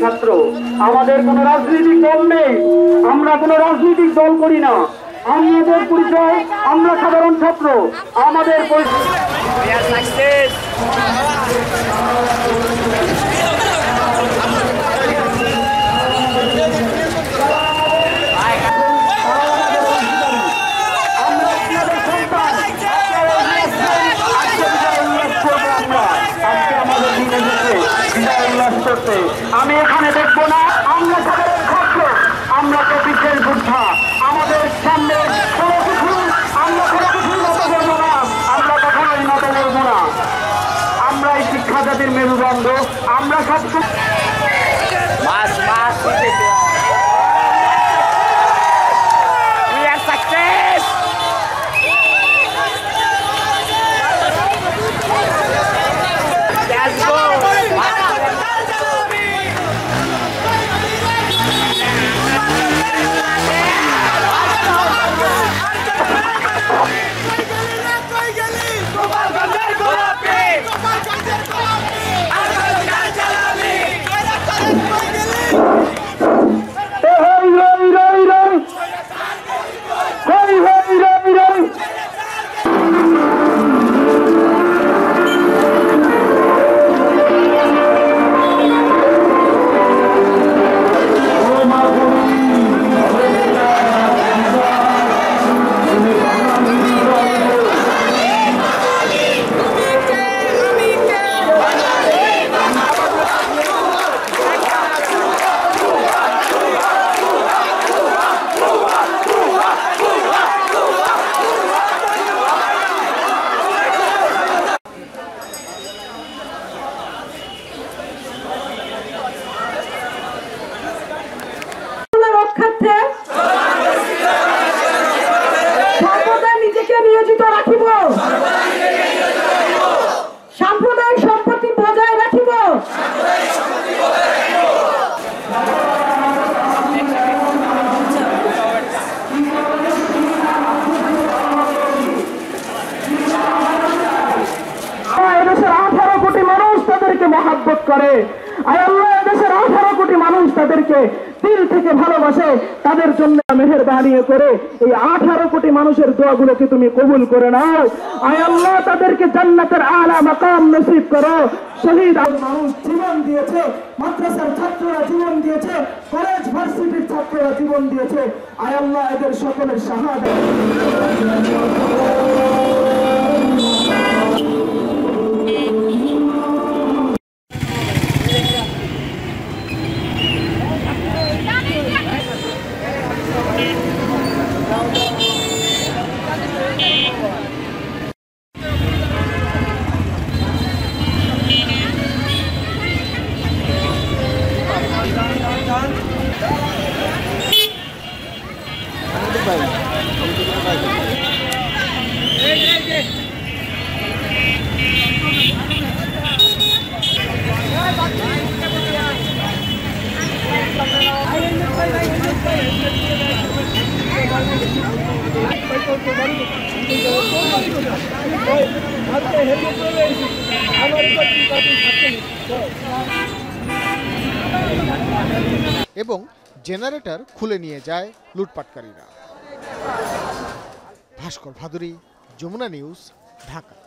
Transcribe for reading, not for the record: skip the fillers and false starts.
ছাত্র, আমাদের কোনো রাজনৈতিক দল নেই, আমরা কোনো রাজনৈতিক দল করি না। আমাদের পরিচয়, আমরা সাধারণ ছাত্র। আমাদের আমি এখানে দেখবো না আমরা সাধারণ ছাত্র, আমরা তো বিশেষ যোদ্ধা। আমাদের সামনে কোনো কিছু আমরা কোনো কিছু নত করবো না, আমরা কখনোই নত করবো না। আমরা এই শিক্ষা জাতির মেরুদণ্ড, আমরা সব নিজেকে নিয়োজিত রাখিব, সাম্প্রদায়িক সম্পত্তি বজায় রাখিব। এদেশের 18 কোটি মানুষ তাদেরকে মহাব্বত করে। আয় আল্লাহ, এদেশের 18 কোটি মানুষ তাদেরকে দিল থেকে ভালোবাসে। তাদের জন্য মেহেরবানি করে এই 18 কোটি মানুষের দোয়াগুলোকে তুমি কবুল করে নাও। আয় আল্লাহ, তাদেরকে জান্নাতের আলা মাকাম নসিব করো। শহীদ মানুষ জীবন দিয়েছে, মাদ্রাসার ছাত্ররা জীবন দিয়েছে, কলেজ ভার্সিটির ছাত্ররা জীবন দিয়েছে। আয় আল্লাহ, এদের সকলের শাহাদাত এবং জেনারেটর খুলে নিয়ে যায় লুটপাটকারীরা। ভাস্কর ভাদুরী, যমুনা নিউজ, ঢাকা।